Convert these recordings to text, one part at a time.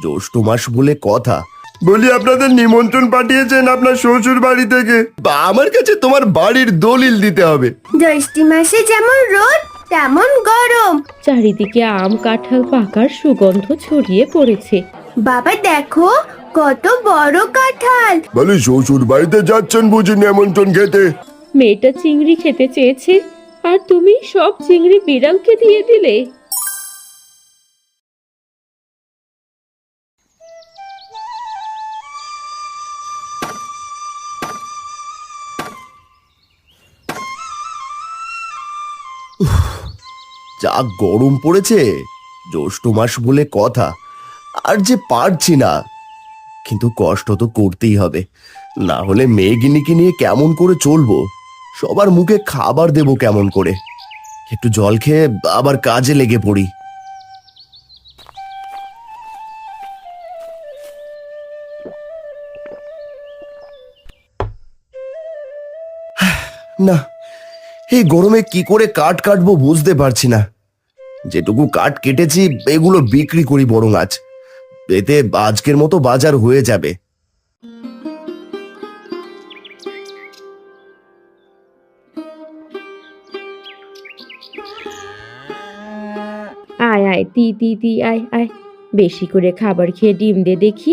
জ্যৈষ্ঠ মাস বলে কথা। বলি আপনাদের নিমন্ত্রণ পাঠিয়েছেন আপনার শ্বশুর বাড়ি থেকে? আমার কাছে তোমার বাড়ির দলিল দিতে হবে। জ্যৈষ্ঠ মাসে যেমন রোদ তেমন গরম। চারিদিকে আম কাঁঠাল পাকার সুগন্ধ ছড়িয়ে পড়েছে। বাবা দেখো কত বড় কাঁঠাল। বলি শ্বশুর বাড়িতে যাচ্ছেন বুঝি নিমন্ত্রণ খেতে? মেয়েটা চিংড়ি খেতে চেয়েছে আর তুমি সব চিংড়ি বিড়ালকে দিয়ে দিলে। যা গরম পড়েছে, জ্যৈষ্ঠ মাস বলে কথা, আর যে পারছি না। কিন্তু কষ্ট তো করতেই হবে, না হলে মেয়েগিনিকে নিয়ে কেমন করে চলবো? সবার মুখে খাবার দেবো কেমন করে? একটু জল খেয়ে আবার কাজে লেগে পড়ি। না, এই গরমে কি করে কাঠ কাটবো বুঝতে পারছি না। যেটুকু কাঠ কেটেছি এগুলো বিক্রি করি বরং আজ, এতে আজকের মতো বাজার হয়ে যাবে। আয় আয় তি তি তি আয় আয়, বেশি করে খাবার খেয়ে ডিম দে দেখি,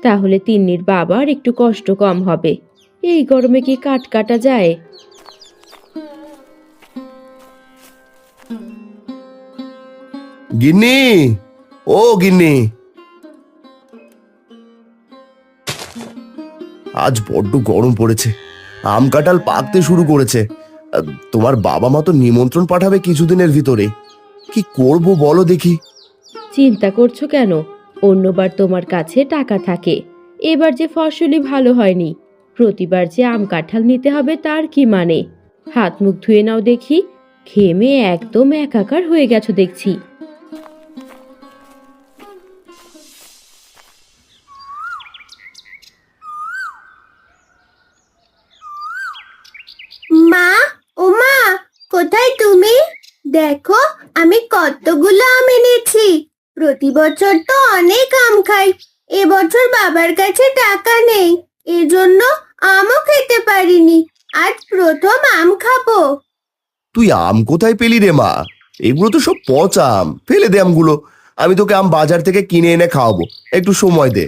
তাহলে তিন্নির বাবার একটু কষ্ট কম হবে। এই গরমে কি কাঠ কাটা যায়? গিন্নি, ও গিন্নি, আজ বড্ড গরম পড়েছে, আম কাঁঠাল পাকতে শুরু করেছে। তোমার বাবা মা তো নিমন্ত্রণ পাঠাবে কিছুদিনের ভিতরে, কি করব বলো দেখি। চিন্তা করছো কেন? অন্যবার তোমার কাছে টাকা থাকে, এবার যে ফসলই ভালো হয়নি, প্রতিবার যে আম কাঁঠাল নিতে হবে তার কি মানে? হাত মুখ ধুয়ে নাও দেখি, ঘেমে একদম একাকার হয়ে গেছো দেখছি। মা, ও মা, কোথায় তুমি? দেখো আমি কতগুলো আম এনেছি। প্রতি বছর তো অনেক আম খাই, এবছর বাবার কাছে টাকা নেই, এজন্য আমও খেতে পারিনি। আজ প্রথম আম খাবো। তুই আম কোথায় পেলি রে মা? এগুলো তো সব পচা আম, ফেলে দে আমগুলো। আমি তোকে আম বাজার থেকে কিনে এনে খাওয়াবো, একটু সময় দে।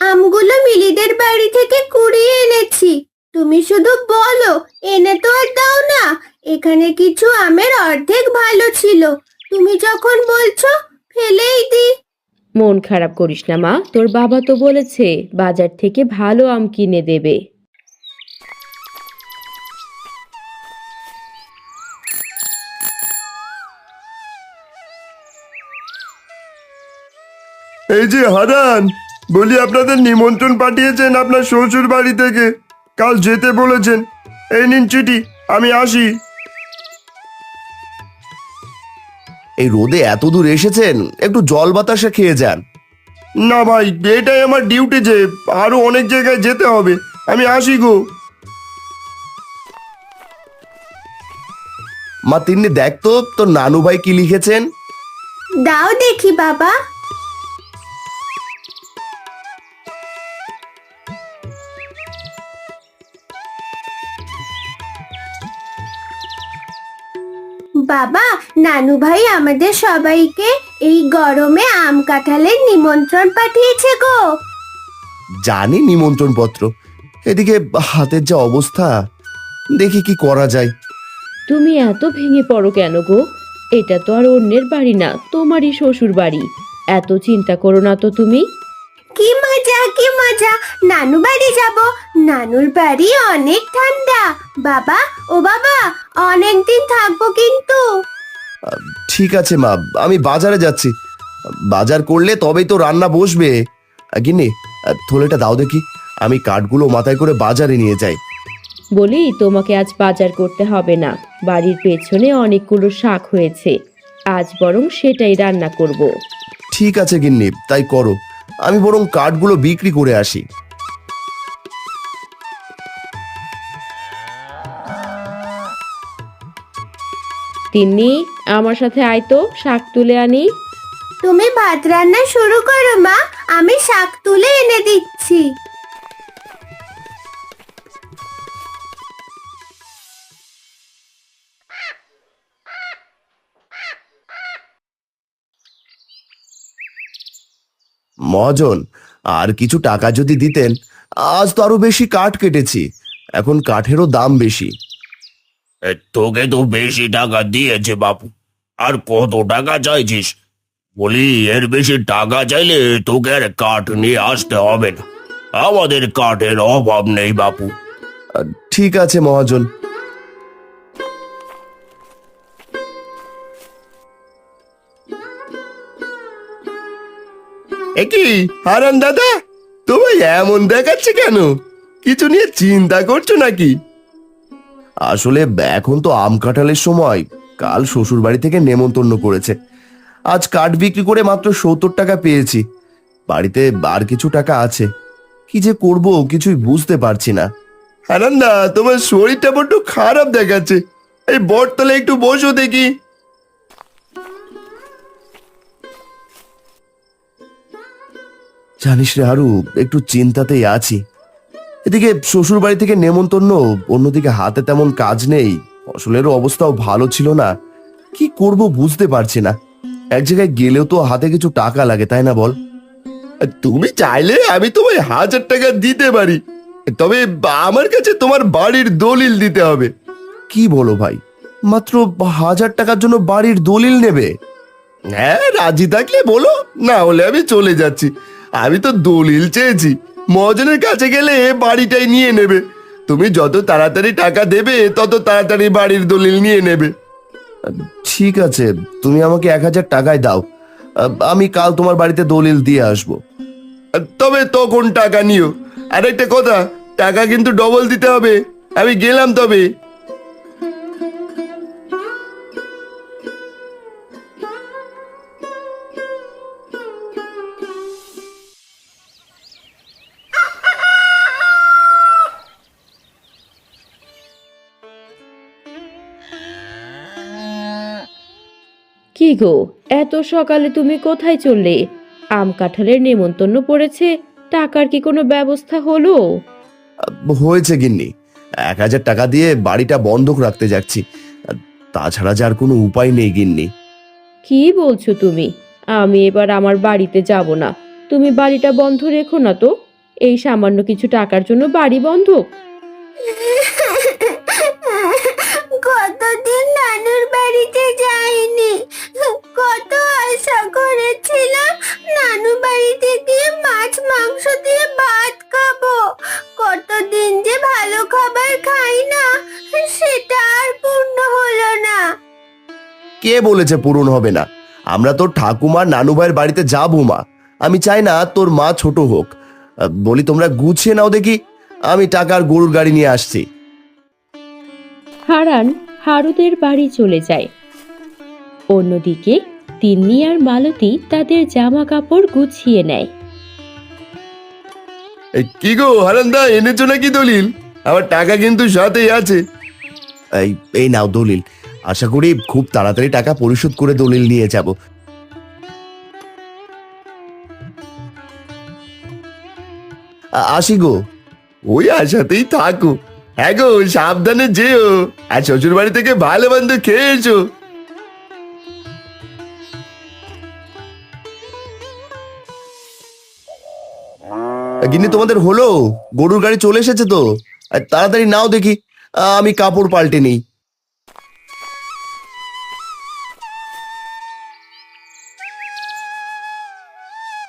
আমগুলো মিলিদের বাড়ি থেকে কুড়িয়ে এনেছি। তুমি শুধু বলো, এনে তো আর দাও না। এখানে কিছু আমের অর্ধেক ভালো ছিল, তুমি যখন বলছো ফেলেই দি। মন খারাপ করিস না মা, তোর বাবা তো বলেছে বাজার থেকে ভালো আম কিনে দেবে। এই যে হারান, বলি আপনাদের নিমন্ত্রণ পাঠিয়েছেন আপনার শ্বশুর বাড়ি থেকে, কাল যেতে বলেছেন। এই নিন চিঠি, আমি আসি। এই রোদে এত দূর এসেছেন, একটু জল বাতাসে খেয়ে যান। না ভাই, এটাই আমার ডিউটি, যে আরো অনেক জায়গায় যেতে হবে। আমি আসি গো। মা তিন্নি, দেখ তো তোর নানু ভাই কি লিখেছেন। দাও দেখি বাবা। বাবা, নানু ভাই আমাদের সবাইকে এই গরমে আম কাঁঠালের নিমন্ত্রণ পাঠিয়েছে গো। জানি নিমন্ত্রণ পত্র, এদিকে হাতের যা অবস্থা, দেখি কি করা যায়। তুমি এত ভেঙে পড়ো কেন গো? এটা তো আর অন্যের বাড়ি না, তোমারই শ্বশুর বাড়ি। এত চিন্তা করো না তো তুমি। কি মজা কি মজা, নানু বাড়ি যাব। নানুর বাড়ি অনেক ঠান্ডা। বাবা, ও বাবা, অনেক দিন থাকবো কিন্তু। ঠিক আছে মা, আমি বাজারে যাচ্ছি। বাজার করলে তবেই তো রান্না বসবে। গিন্নি, থলেটা দাও দেখি, আমি কাঠগুলো মাথায় করে বাজারে নিয়ে যাই। বলি তোমাকে আজ বাজার করতে হবে না, বাড়ির পেছনে অনেকগুলো শাক হয়েছে, আজ বরং সেটাই রান্না করব। ঠিক আছে গিন্নি, তাই করো। আমি বরং কাঠগুলো বিক্রি করে আসি। তিন্নি, আমার সাথে আয় তো, শাক তুলে আনি। তুমি ভাত রান্না শুরু করো মা, আমি শাক তুলে এনে দিচ্ছি। মহাজন, আর কিছু টাকা যদি দিতেন, আজ তো আরো বেশি কাঠ কেটেছি, এখন কাঠেরও দাম বেশি। তোকে তো বেশি টাকা দিয়েছে বাপু, আর কত টাকা চাইছিস? বলি, এর বেশি টাকা চাইলে তোকে আর কাঠ নিয়ে আসতে হবে না, আমাদের কাঠের অভাব নেই বাপু। ঠিক আছে মহাজন। কি হারান দাদা, তোমায় এমন দেখাচ্ছে কেন? কিছু নিয়ে চিন্তা করছো নাকি? আসলে এখন তো আম কাঁঠালের সময়, কাল শ্বশুর বাড়ি থেকে নেমন্তন্ন করেছে, আজ কাঠ বিক্রি করে মাত্র 70 টাকা পেয়েছি, বাড়িতে আর কিছু টাকা আছে, কি যে করব কিছুই বুঝতে পারছি না। হারান দা, তোমার শরীরটা বড্ড খারাপ দেখাচ্ছে, এই বটতলে একটু বসো দেখি। জানিস রে হারু, একটু চিন্তাতেই আছি। এদিকে শ্বশুর বাড়ি থেকে নেমন্তন্ন, অন্যদিকে হাতে তেমন কাজ নেই, ফসলেরও অবস্থাও ভালো ছিল না, কি করব বুঝতে পারছি না। এক জায়গায় গেলেও তো হাতে কিছু টাকা লাগে, তাই না বল? তুমি চাইলে আমি তোমায় 1000 টাকা দিতে পারি, তবে আমার কাছে তোমার বাড়ির দলিল দিতে হবে। কি বলো ভাই, মাত্র 1000 টাকার জন্য বাড়ির দলিল নেবে? হ্যাঁ, রাজি থাকলে বলো, না হলে আমি চলে যাচ্ছি। আমি তো দলিল চেয়েছি, মহাজনের কাছে গেলে বাড়িটাই নিয়ে নেবে। তুমি যত তাড়াতাড়ি টাকা দেবে তত তাড়াতাড়ি বাড়ির দলিল নিয়ে নেবে। ঠিক আছে, তুমি আমাকে 1000 টাকায় দাও, আমি কাল তোমার বাড়িতে দলিল দিয়ে আসবো। তবে তখন টাকা নিও, আর একটা কথা, টাকা কিন্তু ডবল দিতে হবে। আমি গেলাম তবে। কি গো, এত সকালে তুমি কোথায় চললে? আম কাঁঠালের নেমন্তন্ন পড়েছে, টাকার কি কোনো ব্যবস্থা হলো? হয়েছে গিন্নি, 1000 টাকা দিয়ে বাড়িটা বন্ধক রাখতে যাচ্ছি, তাছাড়া যার কোনো উপায় নেই গিন্নি। কি বলছো তুমি? আমি এবার আমার বাড়িতে যাব না, তুমি বাড়িটা বন্ধ রেখো না তো। এই সামান্য কিছু টাকার জন্য বাড়ি বন্ধক? কতদিন নানুর বাড়িতে যাইনি, কত আশা করেছিলাম নানু বাড়িতে গিয়ে মাছ মাংস দিয়ে ভাত খাবো। কতদিন যে ভালো খাবার খাই না, সেটা আর পূর্ণ হলো না। কে বলেছে পূরণ হবে না? আমরা তোর ঠাকুমা নানু ভাইয়ের বাড়িতে যাবো মা, আমি চাই না তোর মা ছোট হোক। বলি তোমরা গুছিয়ে নাও দেখি, আমি টাকার গরুর গাড়ি নিয়ে আসছি। হারান হারুদের বাড়ি চলে যায়। অন্যদিকে তিন্নি আর মালতী তাদের জামা কাপড় গুছিয়ে নেয়। কি গো হারান দা, এনেছো নাকি দলিল? আমার টাকা কিন্তু সাথেই আছে। এই এই নাও দলিল, আশা করি খুব তাড়াতাড়ি টাকা পরিশোধ করে দলিল নিয়ে যাব। আসি গো। ওই আশাতেই থাকো। হ্যাঁ গো, সাবধানে যেও, আর শ্বশুর বাড়ি থেকে ভালো মন্দ খেয়ে এসো। গিন্নি, তোমাদের হলো? গরুর গাড়ি চলে এসেছে তো, আর তাড়াতাড়ি নাও দেখি, আমি কাপড় পাল্টে নেই।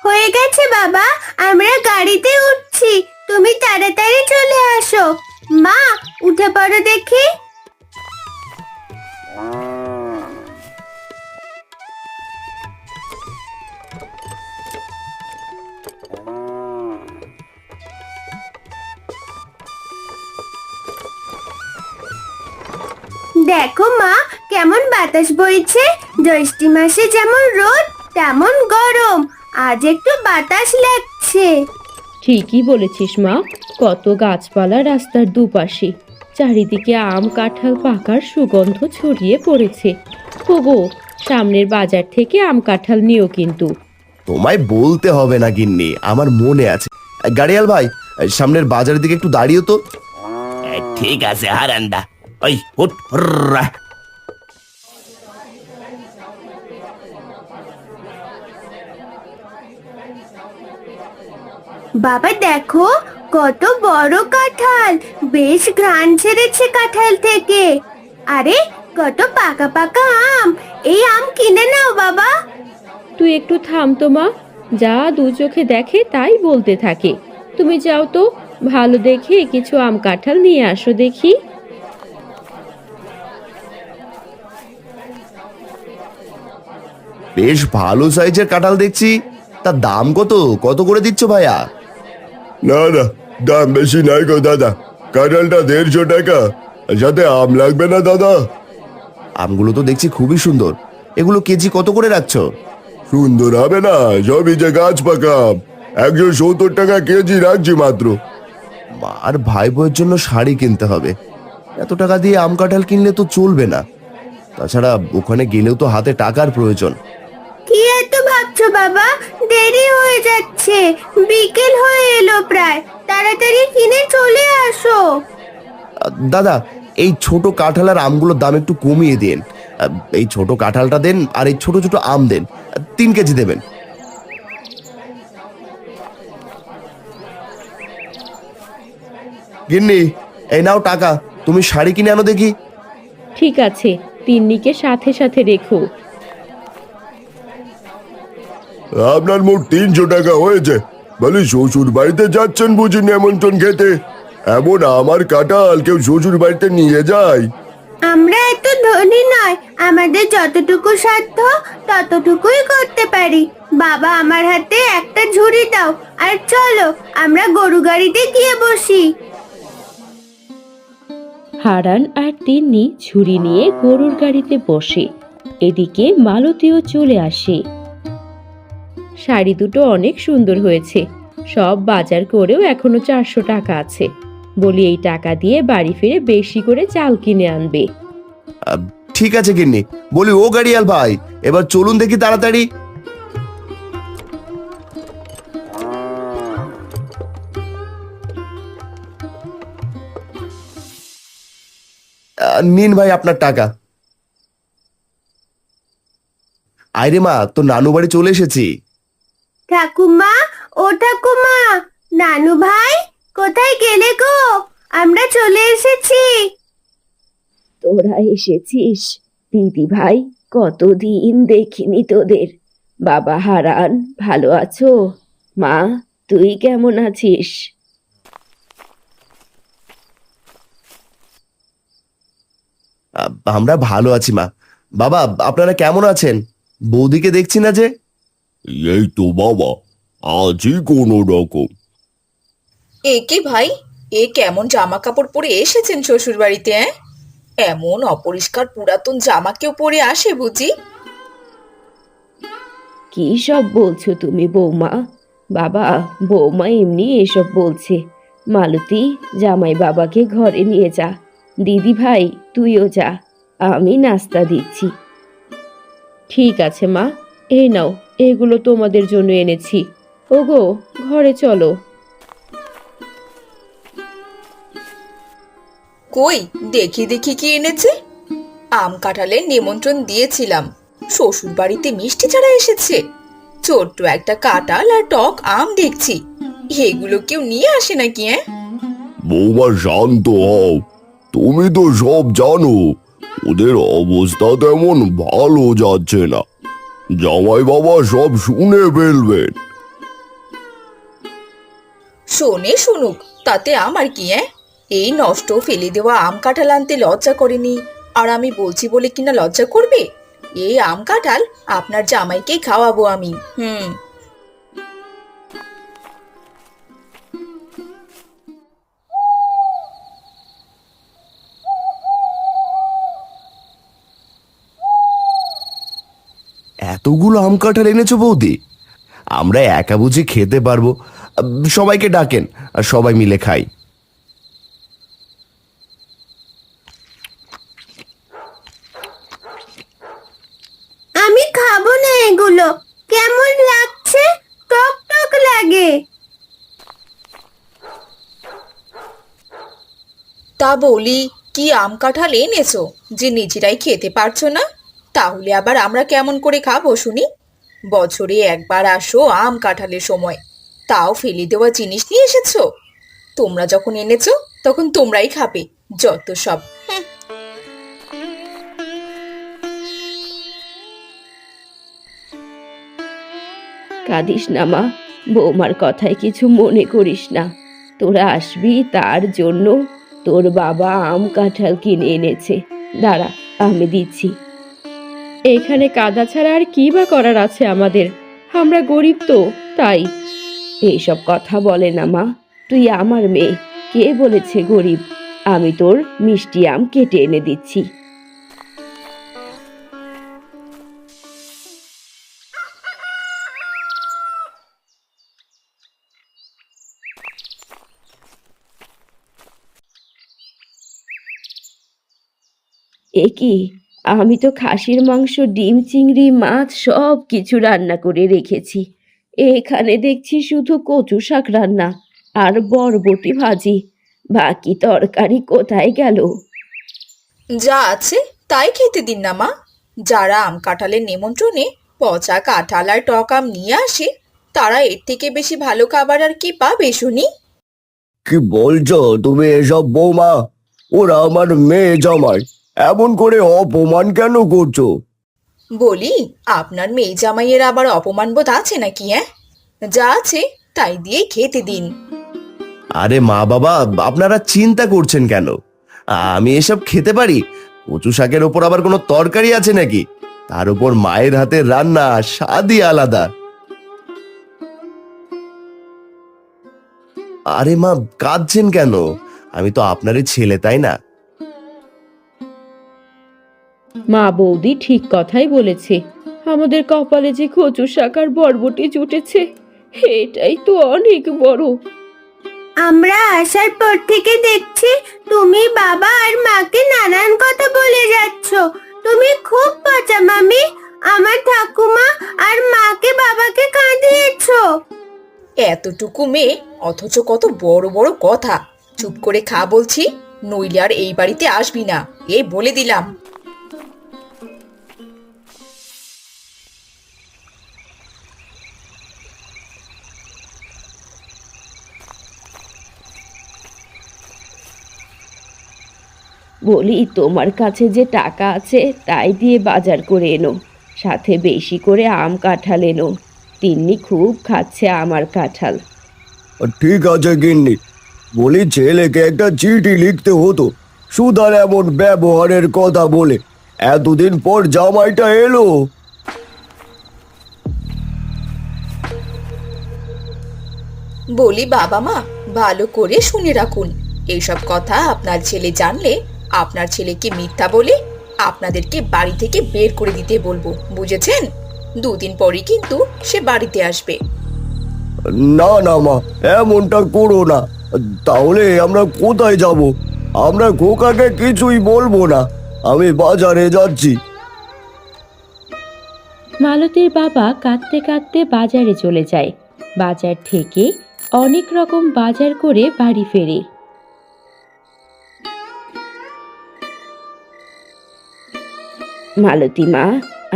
হয়ে গেছে বাবা, আমরা গাড়িতে উঠছি, তুমি তাড়াতাড়ি চলে আসো। মা, উঠে পড়ো দেখি। দেখো মা, কেমন বাতাস বইছে, জ্যৈষ্ঠী মাসে যেমন রোদ তেমন গরম, আজ একটু বাতাস লাগছে। ঠিকই বলেছিস মা, কত গাছপালা রাস্তার দুপাশে, চারিদিকে আম কাঁঠাল পাকার সুগন্ধ ছড়িয়ে পড়েছে। ওগো, সামনের বাজার থেকে আম কাঁঠাল নিও কিন্তু। তোমায় বলতে হবে না গিন্নি, আমার মনে আছে। গাড়িয়াল ভাই, সামনের বাজারের দিকে একটু দাঁড়িয়ে তো। ঠিক আছে হারান্দা, ওই হুট হুররা। বাবা দেখো, কত বড় কাঁঠাল, বেশ ঘ্রাণ ছেড়েছে কাঁঠাল থেকে। আরে কত পাকা পাকা আম, এই আম কিনে নাও বাবা। তুই একটু থাম তো মা, যা দু চোখে দেখে তাই বলতে থাকে। তুমি যাও তো, ভালো দেখে কিছু আম কাঁঠাল নিয়ে আসো দেখি। বেশ ভালো সাইজের কাঁঠাল দেখছি, তার দাম কত কত করে দিচ্ছ ভাইয়া? না না, দাম বেশি নাই গো দাদা, কাঁঠালটা 150 টাকা, সাথে আম লাগবে না দাদা? আমগুলো তো দেখছি খুবই সুন্দর, এগুলো কেজি কত করে রাখছো? সুন্দর হবে না, সবই যে গাছ পাকা আম, 170 টাকা কেজি রাখছি মাত্র। আর ভাই বউয়ের জন্য শাড়ি কিনতে হবে, এত টাকা দিয়ে আম কাঁঠাল কিনলে তো চলবে না। তাছাড়া ওখানে গেলেও তো হাতে টাকার প্রয়োজন। কি এত ভাবছো বাবা, দেরি হয়ে যাচ্ছে, বিকেল হয়ে এলো প্রায়, তাড়াতাড়ি কিনে চলে আসো। দাদা, এই ছোট কাঁঠাল আর আমগুলোর দাম একটু কমিয়ে দিন। এই ছোট কাঁঠালটা দেন, আর এই ছোট ছোট আম দেন, 3 কেজি দেবেন। গিন্নি, এই নাও টাকা, তুমি শাড়ি কিনে আনো দেখি। ঠিক আছে, তিন্নিকে সাথে সাথে রেখো। আপনার মোট 300 টাকা হয়েছে। বলি শ্বশুর বাড়িতে যাচ্ছেন বুঝি নেমন্ত্রণ খেতে? এমন আমার কাঁঠাল কেউ শ্বশুর বাড়িতে নিয়ে যায়? আমরা এত ধনী নয়, আমাদের যতটুকু সাধ্য ততটুকুই করতে পারি। বাবা আমার হাতে একটা ঝুড়ি দাও, আর চলো আমরা গরু গাড়িতে গিয়ে বসি। হারান আর তিন্নি ঝুড়ি নিয়ে গরুর গাড়িতে বসে। এদিকে মালতীও চলে আসে। শাড়ি দুটো অনেক সুন্দর হয়েছে, সব বাজার করেও এখনো 400 টাকা আছে। বলি এই টাকা দিয়ে বাড়ি ফিরে বেশি করে চাল কিনে আনবে। ঠিক আছে গিন্নি, বলি ও গাড়িয়াল ভাই, এবার চলুন দেখি তাড়াতাড়ি। নিন ভাই আপনার টাকা। আইরে মা, তো নানু বাড়ি চলে এসেছি। ঠাকুমা, ও ঠাকুমা, নানু ভাই কোথায় গেলে গো? আমরা চলে এসেছি। তোরা এসেছিস দিদি ভাই, কতদিন দেখিনি তোদের। বাবা হারান, ভালো আছো? মা, তুই কেমন আছিস? আমরা ভালো আছি মা। বাবা, আপনারা কেমন আছেন? বৌদিকে দেখছি না যে। এই তো বাবা, আছি কোনো রকম। এ কি ভাই, এ কেমন জামা কাপড় পরে এসেছেন শ্বশুর বাড়িতে? এমন অপরিষ্কার পুরাতন জামা কেউ পরে আসে বুঝি? কি সব বলছো তুমি বৌমা? বাবা, বৌমা এমনি এসব বলছে। মালতী, জামাই বাবাকে ঘরে নিয়ে যা। দিদি ভাই, তুইও যা, আমি নাস্তা দিচ্ছি। ঠিক আছে মা, এই নাও, এগুলো তোমাদের জন্য এনেছি। ওগো, ঘরে চলো। কই দেখি দেখি কি এনেছে। আম কাঁঠালের নিমন্ত্রণ দিয়েছিলাম, শ্বশুর বাড়িতে মিষ্টি ছাড়া এসেছে। ছোট্ট একটা কাঁঠাল আর টক আম দেখছি, এগুলো কেউ নিয়ে আসে নাকি? বৌমা শান্ত হও, তুমি তো সব জানো, ওদের অবস্থা তেমন ভালো যাচ্ছে না। জামাই বাবা সব শুনে ফেলবেন। শোনে শুনুক, তাতে আমার কি? এই নষ্ট ফেলে দেওয়া আম কাঁঠাল আনতে লজ্জা করেনি, আর আমি বলছি বলে কিনা লজ্জা করবে? এই আম কাঁঠাল আপনার জামাইকে খাওয়াবো আমি। এতগুলো আম কাঁঠাল এনেছো বৌদি? আমরা একা বুঝি খেতে পারবো? সবাইকে ডাকেন, আর সবাই মিলে খাই। আমি খাবো না এগুলো, কেমন লাগছে। বলি, কি আম কাঁঠাল এনেছো যে নিজেরাই খেতে পারছো না? তাহলে আবার আমরা কেমন করে খাবো শুনি? বছরে একবার আসো আম কাঁঠালের সময়, তাও ফেলে দেওয়া জিনিস নিয়ে এসেছো। তোমরা যখন এনেছো তখন তোমরাই খাবে, যত সব। কাঁদিস না মা, বৌমার কথায় কিছু মনে করিস না। তোরা আসবি তার জন্য তোর বাবা আম কাঁঠাল কিনে এনেছে। দাঁড়া, আমি দিচ্ছি। এখানে কাদা ছাড়া আর কি বা করার আছে আমাদের? আমরা গরিব তো, তাই। এইসব কথা বলে না মা, তুই আমার মেয়ে। কে বলেছে গরিব? আমি তোর মিষ্টি আম কেটে এনে দিচ্ছি। এ কি, আমি তো খাসির মাংস, ডিম, চিংড়ি, মাছ সব কিছু রান্না করে রেখেছি। এখানে দেখছি শুধু কচু শাক রান্না আর বরবটি ভাজি। বাকি তরকারি কোথায় গেল? যা আছে তাই খেতে দিন না মা। যারা আম কাঁঠালের নিমন্ত্রণে পচা কাঁঠাল আর টক আম নিয়ে আসে, তারা এর থেকে বেশি ভালো খাবার আর কি পাবে শুনি? কি বলছো তুমি এসব বৌমা? ওরা আমার মেয়ে জামাই, এমন করে অপমান কেন করছো? বলি, আপনার মেয়ে জামাইয়ের আবার অপমান বোধ আছে নাকি? যা আছে তাই দিয়ে খেতে দিন। আরে মা বাবা, আপনারা চিন্তা করছেন কেন? আমি এসব খেতে পারি। কচু শাকের ওপর আবার কোনো তরকারি আছে নাকি? তার উপর মায়ের হাতের রান্না, স্বাদই আলাদা। আরে মা, কাঁদছেন কেন? আমি তো আপনারই ছেলে, তাই না? মা বৌদি ঠিক কথাই বলেছে। আমাদের কপালে যে কচু শাক আর বরবটি জুটেছে, এটাই তো অনেক বড়। আমরা আসার পর থেকে দেখছি তুমি বাবা আর মাকে নানান কথা বলে যাচ্ছ। তুমি খুব পচা মামি। আমার ঠাকুমা আর মাকে বাবাকে কাঁদিয়েছো। এতটুকু মেয়ে, অথচ কত বড় বড় কথা। চুপ করে খা বলছি, নইলে আর এই বাড়িতে আসবি না, এই বলে দিলাম। বলি, তোমার কাছে যে টাকা আছে তাই দিয়ে বাজার করে এনো, সাথে বেশি করে আম কাঁঠাল এনো। তিন্নি খুব খাচ্ছে আমার কাঁঠাল। ঠিক আছে গিন্নি, বলি ছেলেকে একটা চিঠি লিখতে হতো, সুধার এমন ব্যবহারের কথা বলে। এতদিন পর জামাইটা এলো। বলি বাবা মা, ভালো করে শুনে রাখুন। এইসব কথা আপনার ছেলে জানলে আপনার ছেলেকে মিথ্যা বলে আপনাদেরকে বাড়ি থেকে বের করে দিতে বলবো, বুঝেছেন? 2 দিন পরই কিন্তু সে বাড়িতে আসবে। না না মা, এমনটা করো না। তাহলে আমরা কোথায় যাব? আমরা খোকাকে কিছুই বলবো না। আমি বাজারে যাচ্ছি। মালতীর বাবা কাঁদতে কাঁদতে বাজারে চলে যায়। বাজার থেকে অনেক রকম বাজার করে বাড়ি ফেরে। মালতী মা,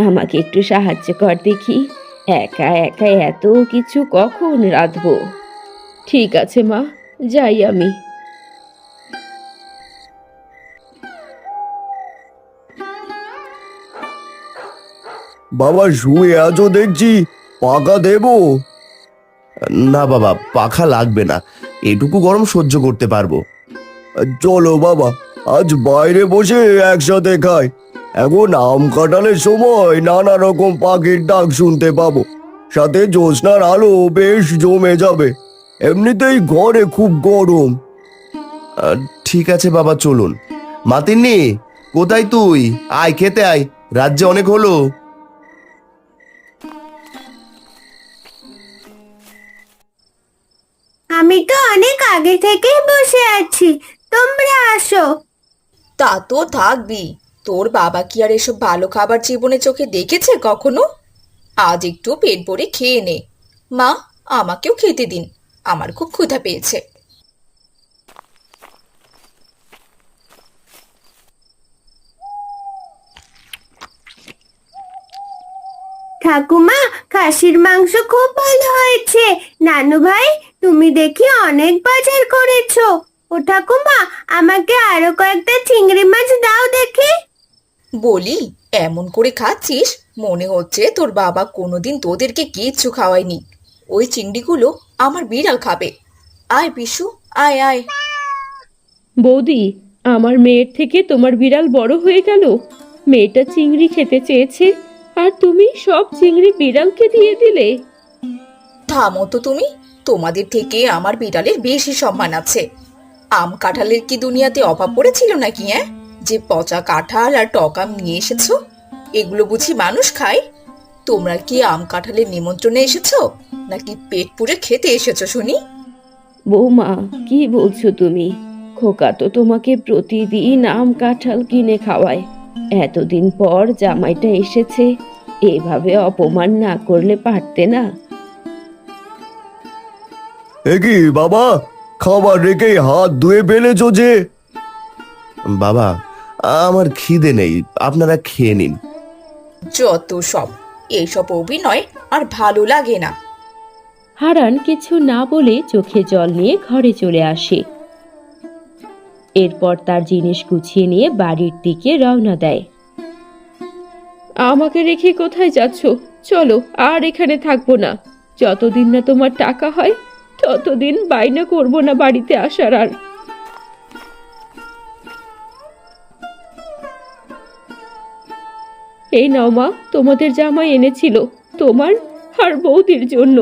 আমাকে একটু সাহায্য কর দেখি। একা একা এত কিছু কখন রাঁধবো? ঠিক আছে মা, যাই আমি। বাবা শুয়ে আছো দেখছি, পাকা দেবো? না বাবা, পাখা লাগবে না। এটুকু গরম সহ্য করতে পারবো। চলো বাবা, আজ বাইরে বসে একসাথে খাই। এখন আম কাঁঠালের সময় নানা রকম পাখির ডাক শুনতে পাবো, সাথে জ্যোৎস্নার আলো বেশ জমে যাবে। এমনিতেই ঘরে খুব গরম। ঠিক আছে বাবা, চলুন। মাতিননি, কোথায় তুই? আয় খেতে আয়, রাজ্যে অনেক হলো। আমি তো অনেক আগে থেকেই বসে আছি, তোমরা আসো। তা তো থাকবি। তোর বাবা কি আর এসব ভালো খাবার জীবনে চোখে দেখেছে কখনো? আজ একটু পেট ভরে খেয়ে নে। মা, আমাকেও খেতে দিন, আমার খুব ক্ষুধা পেয়েছে। ঠাকুমা, খাসির মাংস খুব ভালো হয়েছে। নানু ভাই, তুমি দেখি অনেক বাজার করেছো। ও ঠাকুমা, আমাকে আরো কয়েকটা চিংড়ি মাছ দাও দেখি। বলি, এমন করে খাচ্ছিস মনে হচ্ছে তোর বাবা কোনোদিন তোদেরকে কিচ্ছু খাওয়ায়নি। ওই চিংড়িগুলো আমার বিড়াল খাবে। আয় বিশু, আয় আয়। বৌদি, আমার মেয়ের থেকে তোমার বিড়াল বড় হয়ে গেল। মেয়েটা চিংড়ি খেতে চেয়েছে আর তুমি সব চিংড়ি বিড়ালকে দিয়ে দিলে। থামো তো তুমি। তোমাদের থেকে আমার বিড়ালের বেশি সম্মান আছে। আম কাঁঠালের কি দুনিয়াতে অভাব পড়েছিল নাকি, হ্যাঁ? যে পচা কাঁঠাল আর টক আম নিয়ে এসেছো, এগুলো বুঝি মানুষ খায়? তোমরা কি আম কাঁঠালের নিমন্ত্রণে এসেছো নাকি পেট পুড়ে খেতে এসেছো শুনি? বৌমা, কি বলছো তুমি? খোকা তো তোমাকে প্রতিদিন আম কাঁঠাল কিনে খাওয়ায়। এতদিন পর জামাইটা এসেছে, এভাবে অপমান না করলে পারতে না? এ কি বাবা, খাবার রেখে হাত ধুয়ে ফেলেছো যে? বাবা, আমার খিদে নেই, আপনারা খেয়ে নিন। যত সব, এইসব অভিনয় আর ভালো লাগে না। হারান কিছু না বলে চোখে জল নিয়ে ঘরে চলে আসে। এরপর তার জিনিস গুছিয়ে নিয়ে বাড়ির দিকে রওনা দেয়। আমাকে রেখে কোথায় যাচ্ছ? চলো, আর এখানে থাকবো না। যতদিন না তোমার টাকা হয় ততদিন বাইনা করব না বাড়িতে আসার। আর এই নাও মা, তোমাদের জামাই এনেছিল তোমার আর বৌদির জন্য।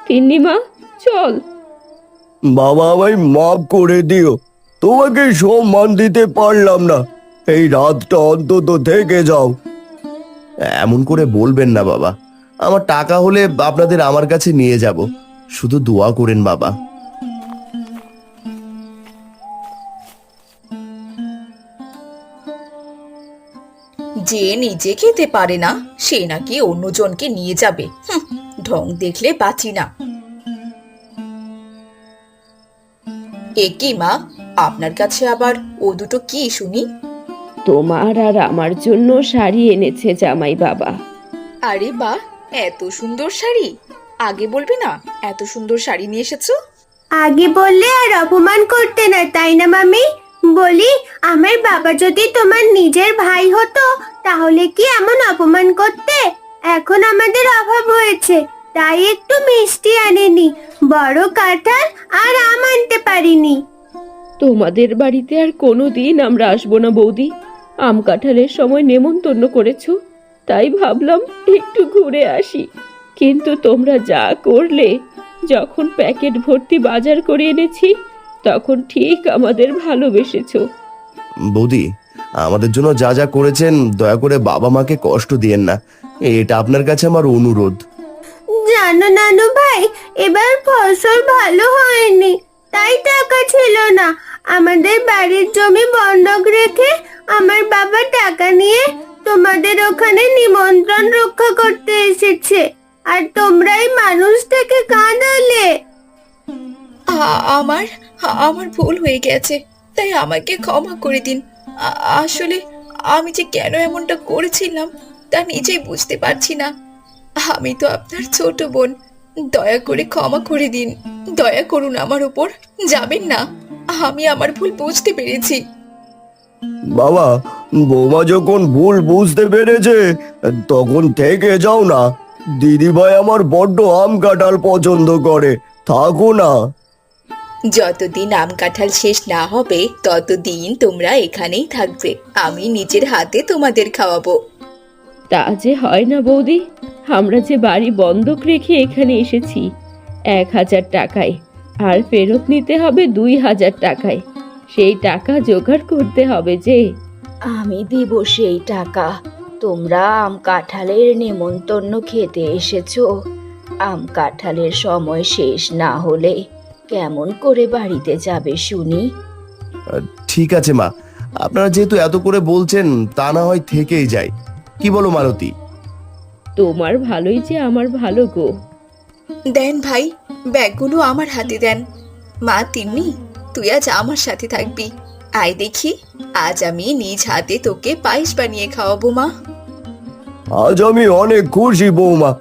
তিন্নি মা, চল। বাবা, আমায় মাফ করে দিও, তোমাকে সম্মান দিতে পারলাম না। এই রাতটা অন্তত থেকে যাও। এমন করে বলবেন না বাবা, আমার টাকা হলে আপনাদের আমার কাছে নিয়ে যাব। শুধু দোয়া করেন বাবা। যে নিজে খেতে পারে না সে নাকি অন্যজনকে নিয়ে যাবে। ঢং দেখলে বাঁচি না। এ কি মা, আপনার কাছে আবার ও দুটো কি শুনি? তোমার আর আমার জন্য শাড়ি এনেছে জামাই বাবা। আরে বাহ, এত সুন্দর শাড়ি! আগে বলবে না এত সুন্দর শাড়ি নিয়ে এসেছো? আগে বললে আর অপমান করতে না, তাই না মামি? বলি, আমার বাবা যদি তোমার নিজের ভাই হতো তাহলে কি এমন অপমান করতে? এখন আমাদের অভাব হয়েছে তাই একটু মিষ্টি আনেনি, বড় কাঁঠাল আর আম আনতে পারিনি। তোমাদের বাড়িতে আর কোনোদিন আমরা আসবো না বৌদি। আম কাঁঠালের সময় নেমন্তন্ন করেছো, তাই ভাবলাম একটু ঘুরে আসি। কিন্তু তোমরা যা করলে, যখন প্যাকেট ভর্তি বাজার করে এনেছি তখন ঠিক আমাদের ভালোবেসেছো। বৌদি, আমাদের জন্য যা যা করেছেন দয়া করে বাবা মাকে কষ্ট দিয়েন না, এটা আপনার কাছে আমার অনুরোধ। জানো নানু ভাই, এবার ফসল ভালো হয়নি তাই টাকা ছিল না। আমাদের বাড়ির জমি বন্ধক রেখে আমার বাবা টাকা নিয়ে তোমাদের ওখানে নিমন্ত্রণ রক্ষা করতে এসেছে, আর তোমরাই মানুষটাকে কাঁদালে। আমার আমার ভুল হয়ে গেছে, তাই আমাকে ক্ষমা করে দিন। আসলে আমি যে কেন এমনটা করেছিলাম তা নিজেই বুঝতে পারছি না। আমি তো আপনার ছোট বোন, দয়া করে ক্ষমা করে দিন। দয়া করুন আমার উপর, যাবেন না। আমি আমার ভুল বুঝতে পেরেছি। বাবা, বৌমা যখন ভুল বুঝতে পেরেছে তখন থেকে যাও না। দিদি ভাই আমার বড্ড আম কাঁঠাল পছন্দ করে, থাকো না। যতদিন আম কাঁঠাল শেষ না হবে ততদিন তোমরা এখানেই থাকবে। আমি নিজের হাতে তোমাদের খাওয়াবো। তা যে হয় না বৌদি, আমরা যে বাড়ি বন্ধক রেখে এখানে এসেছি 1000 টাকায়, আর ফেরত নিতে হবে 2000 টাকায়। সেই টাকা জোগাড় করতে হবে যে। আমি দিব সেই টাকা। তোমরা আম কাঁঠালের নেমন্তন্ন খেতে এসেছো, আম কাঁঠালের সময় শেষ না হলে কেমন করে বাড়িতে যাবে শুনি? ঠিক আছে মা, আপনারা যেহেতু এত করে বলছেন তা না হয় থেকেই যায়। কি বলো মালতী? তোমার ভালোই যে আমার ভালো গো। দেন ভাই, ব্যাগগুলো আমার হাতে দেন। মা তিন্নি, তুই আজ আমার সাথে থাকবি। আয় দেখি, আজ আমি নিজ হাতে তোকে পায়েস বানিয়ে খাওয়াবো মা। আজ আমি অনেক খুশি বৌমা।